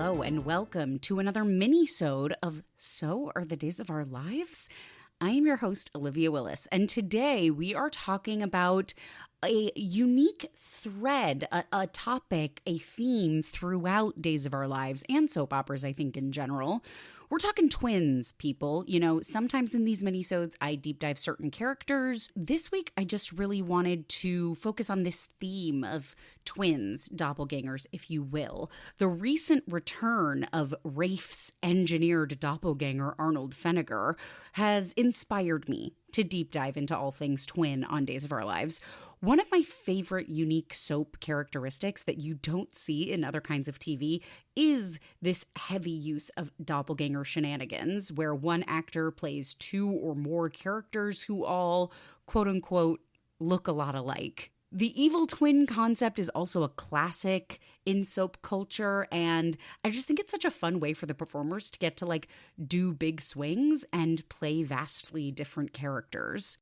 Hello and welcome to another Minisode of So Are the Days of Our Lives? I am your host, Olivia Willis, and today we are talking about a unique thread, a topic, a theme throughout Days of Our Lives and soap operas, I think, in general. We're talking twins, people. You know, sometimes in these minisodes, I deep dive certain characters. This week, I just really wanted to focus on this theme of twins, doppelgängers, if you will. The recent return of Rafe's engineered doppelganger, Arnold Feniger, has inspired me to deep dive into all things twin on Days of Our Lives. One of my favorite unique soap characteristics that you don't see in other kinds of TV is this heavy use of doppelganger shenanigans, where one actor plays two or more characters who all, quote unquote, look a lot alike. The evil twin concept is also a classic in soap culture, and I just think it's such a fun way for the performers to get to do big swings and play vastly different characters.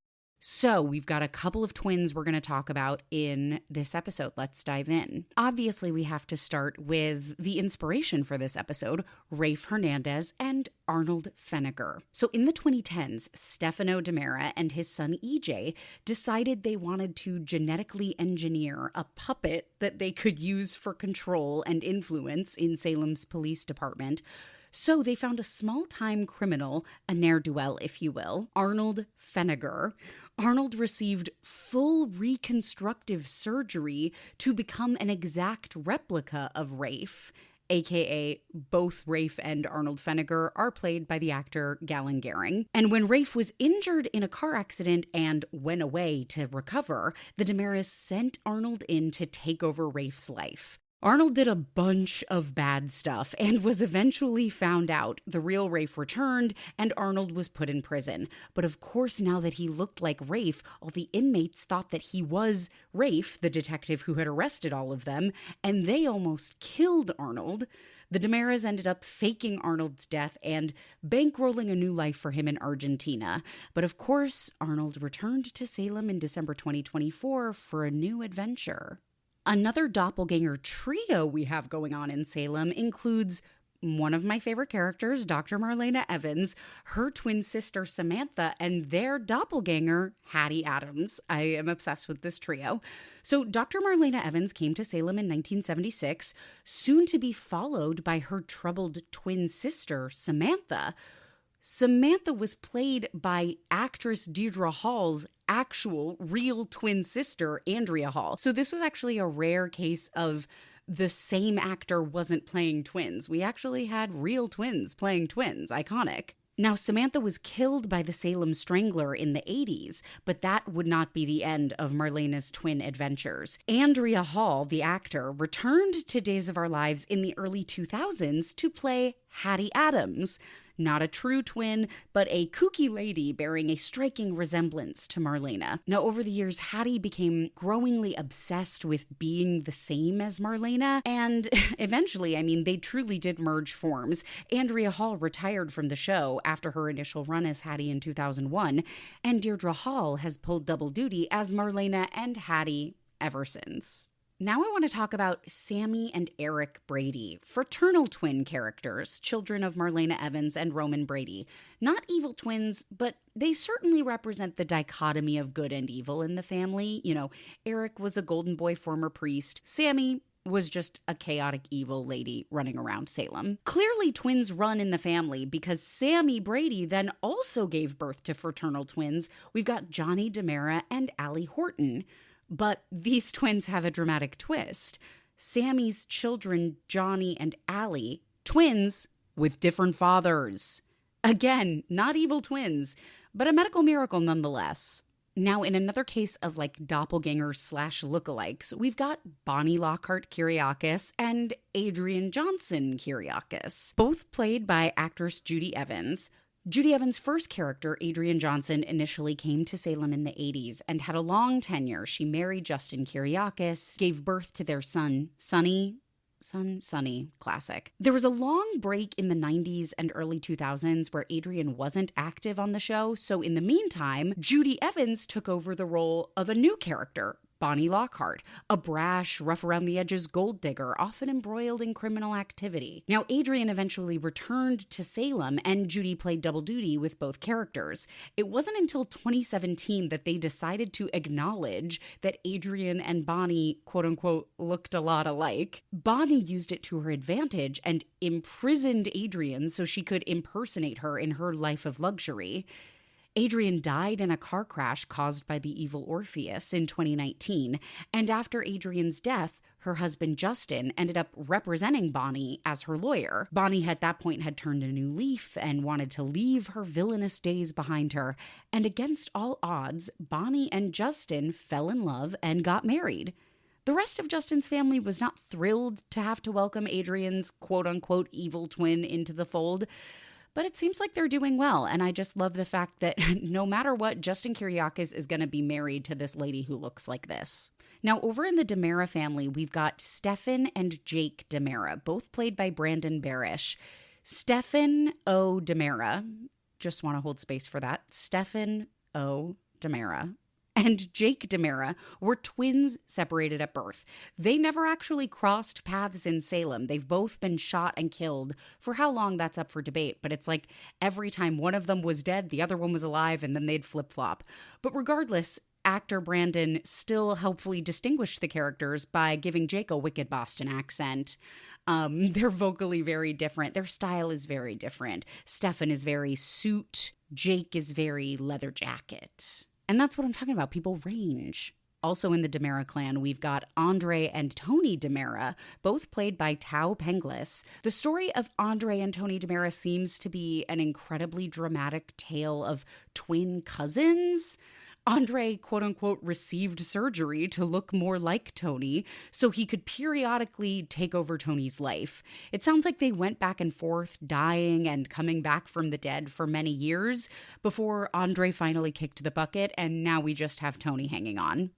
So we've got a couple of twins we're going to talk about in this episode. Let's dive in. Obviously, we have to start with the inspiration for this episode, Rafe Hernandez and Arnold Feniger. So in the 2010s, Stefano DiMera and his son EJ decided they wanted to genetically engineer a puppet that they could use for control and influence in Salem's police department. So they found a small-time criminal, a ne'er-do-well, if you will, Arnold Feniger. Arnold received full reconstructive surgery to become an exact replica of Rafe, aka both Rafe and Arnold Feniger are played by the actor Galen Gehring. And when Rafe was injured in a car accident and went away to recover, the DiMeras sent Arnold in to take over Rafe's life. Arnold did a bunch of bad stuff and was eventually found out. The real Rafe returned, and Arnold was put in prison. But of course, now that he looked like Rafe, all the inmates thought that he was Rafe, the detective who had arrested all of them, and they almost killed Arnold. The DiMeras ended up faking Arnold's death and bankrolling a new life for him in Argentina. But of course, Arnold returned to Salem in December 2024 for a new adventure. Another doppelganger trio we have going on in Salem includes one of my favorite characters, Dr. Marlena Evans, her twin sister Samantha, and their doppelganger, Hattie Adams. I am obsessed with this trio. So Dr. Marlena Evans came to Salem in 1976, soon to be followed by her troubled twin sister, Samantha. Samantha was played by actress Deirdre Hall's actual real twin sister, Andrea Hall. So this was actually a rare case of the same actor wasn't playing twins. We actually had real twins playing twins. Iconic. Now, Samantha was killed by the Salem Strangler in the 80s, but that would not be the end of Marlena's twin adventures. Andrea Hall, the actor, returned to Days of Our Lives in the early 2000s to play Hattie Adams. Not a true twin, but a kooky lady bearing a striking resemblance to Marlena. Now, over the years, Hattie became growingly obsessed with being the same as Marlena, and eventually, they truly did merge forms. Andrea Hall retired from the show after her initial run as Hattie in 2001, and Deirdre Hall has pulled double duty as Marlena and Hattie ever since. Now I want to talk about Sammy and Eric Brady, fraternal twin characters, children of Marlena Evans and Roman Brady. Not evil twins, but they certainly represent the dichotomy of good and evil in the family. You know, Eric was a golden boy former priest. Sammy was just a chaotic evil lady running around Salem. Clearly twins run in the family because Sammy Brady then also gave birth to fraternal twins. We've got Johnny DiMera and Allie Horton. But these twins have a dramatic twist. Sammy's children, Johnny and Allie, twins with different fathers. Again, not evil twins, but a medical miracle nonetheless. Now, in another case of doppelgangers / lookalikes, we've got Bonnie Lockhart Kyriakis and Adrian Johnson Kyriakis, both played by actress Judy Evans. Judy Evans' first character, Adrian Johnson, initially came to Salem in the 80s and had a long tenure. She married Justin Kyriakis, gave birth to their son, Sonny, classic. There was a long break in the 90s and early 2000s where Adrian wasn't active on the show, so in the meantime, Judy Evans took over the role of a new character, Bonnie Lockhart, a brash, rough-around-the-edges gold digger, often embroiled in criminal activity. Now, Adrian eventually returned to Salem, and Judy played double duty with both characters. It wasn't until 2017 that they decided to acknowledge that Adrian and Bonnie, quote-unquote, looked a lot alike. Bonnie used it to her advantage and imprisoned Adrian so she could impersonate her in her life of luxury. Adrian died in a car crash caused by the evil Orpheus in 2019, and after Adrian's death, her husband Justin ended up representing Bonnie as her lawyer. Bonnie at that point had turned a new leaf and wanted to leave her villainous days behind her, and against all odds, Bonnie and Justin fell in love and got married. The rest of Justin's family was not thrilled to have to welcome Adrian's quote-unquote evil twin into the fold, but it seems like they're doing well, and I just love the fact that no matter what, Justin Kyriakis is going to be married to this lady who looks like this. Now, over in the DiMera family, we've got Stefan and Jake DiMera, both played by Brandon Barish. Stefan O. DiMera, just want to hold space for that, Stefan O. DiMera, and Jake DiMera were twins separated at birth. They never actually crossed paths in Salem. They've both been shot and killed. For how long, that's up for debate, but it's like every time one of them was dead, the other one was alive, and then they'd flip-flop. But regardless, actor Brandon still helpfully distinguished the characters by giving Jake a wicked Boston accent. They're vocally very different. Their style is very different. Stefan is very suit. Jake is very leather jacket. And that's what I'm talking about. People range. Also in the DiMera clan, we've got Andre and Tony DiMera, both played by Tao Penglis. The story of Andre and Tony DiMera seems to be an incredibly dramatic tale of twin cousins. Andre, quote-unquote, received surgery to look more like Tony so he could periodically take over Tony's life. It sounds like they went back and forth, dying and coming back from the dead for many years before Andre finally kicked the bucket, and now we just have Tony hanging on.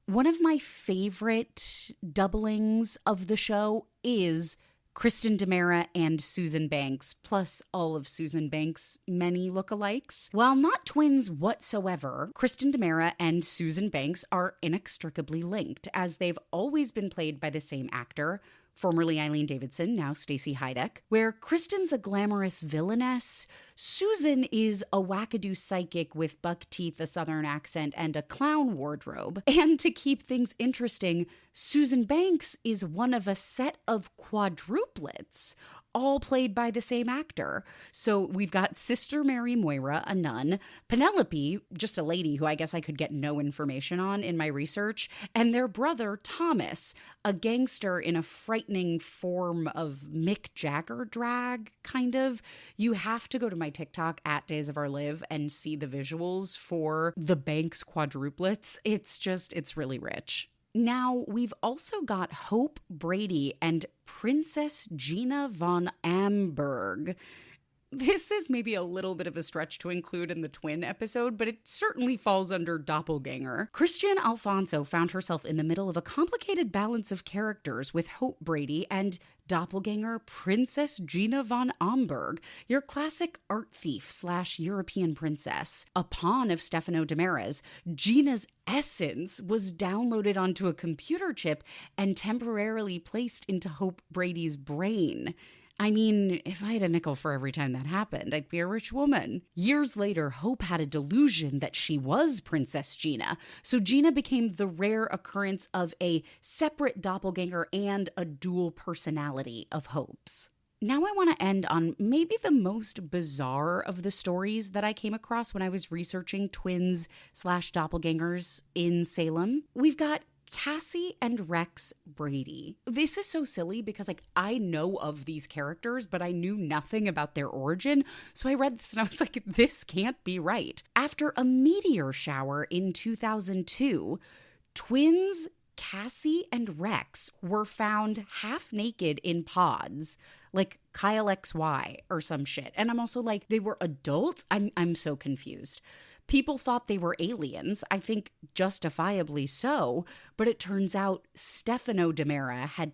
One of my favorite doublings of the show is Kristen DiMera and Susan Banks, plus all of Susan Banks' many lookalikes. While not twins whatsoever, Kristen DiMera and Susan Banks are inextricably linked, as they've always been played by the same actor, formerly Eileen Davidson, now Stacey Heideck. Where Kristen's a glamorous villainess, Susan is a wackadoo psychic with buck teeth, a southern accent, and a clown wardrobe. And to keep things interesting, Susan Banks is one of a set of quadruplets, all played by the same actor. So we've got Sister Mary Moira, a nun, Penelope, just a lady who I guess I could get no information on in my research, and their brother Thomas, a gangster in a frightening form of Mick Jagger drag, kind of. You have to go to my TikTok at Days of Our Live and see the visuals for the Banks quadruplets. It's really rich. Now, we've also got Hope Brady and Princess Gina von Amberg. This is maybe a little bit of a stretch to include in the twin episode, but it certainly falls under doppelganger. Christian Alfonso found herself in the middle of a complicated balance of characters with Hope Brady and doppelganger Princess Gina von Amberg, your classic art thief / European princess. A pawn of Stefano DiMera's, Gina's essence was downloaded onto a computer chip and temporarily placed into Hope Brady's brain. I mean, if I had a nickel for every time that happened, I'd be a rich woman. Years later, Hope had a delusion that she was Princess Gina, so Gina became the rare occurrence of a separate doppelganger and a dual personality of Hope's. Now I want to end on maybe the most bizarre of the stories that I came across when I was researching twins / doppelgangers in Salem. We've got Cassie and Rex Brady. This is so silly because I know of these characters, but I knew nothing about their origin. So I read this and I was like, this can't be right. After a meteor shower in 2002, twins Cassie and Rex were found half naked in pods, like Kyle XY or some shit. And I'm also like, they were adults? I'm so confused. People thought they were aliens, I think justifiably so, but it turns out Stefano Demera had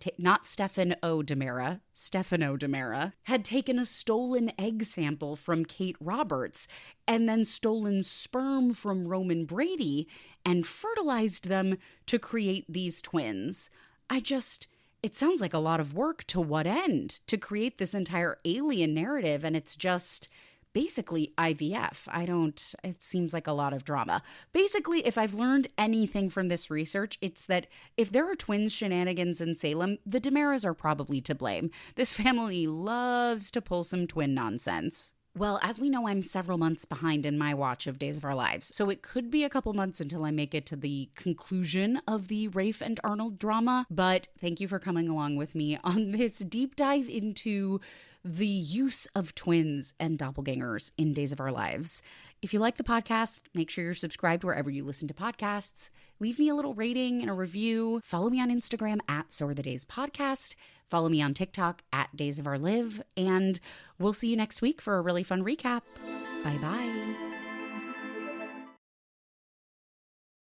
taken a stolen egg sample from Kate Roberts and then stolen sperm from Roman Brady and fertilized them to create these twins. It sounds like a lot of work. To what end? To create this entire alien narrative, and it's just basically IVF. It seems like a lot of drama. Basically, if I've learned anything from this research, it's that if there are twins shenanigans in Salem, the Demeras are probably to blame. This family loves to pull some twin nonsense. Well, as we know, I'm several months behind in my watch of Days of Our Lives, so it could be a couple months until I make it to the conclusion of the Rafe and Arnold drama, but thank you for coming along with me on this deep dive into the use of twins and doppelgangers in Days of Our Lives. If you like the podcast, make sure you're subscribed wherever you listen to podcasts. Leave me a little rating and a review. Follow me on Instagram at So Are The Days Podcast. Follow me on TikTok at Days of Our Live. And we'll see you next week for a really fun recap. Bye-bye.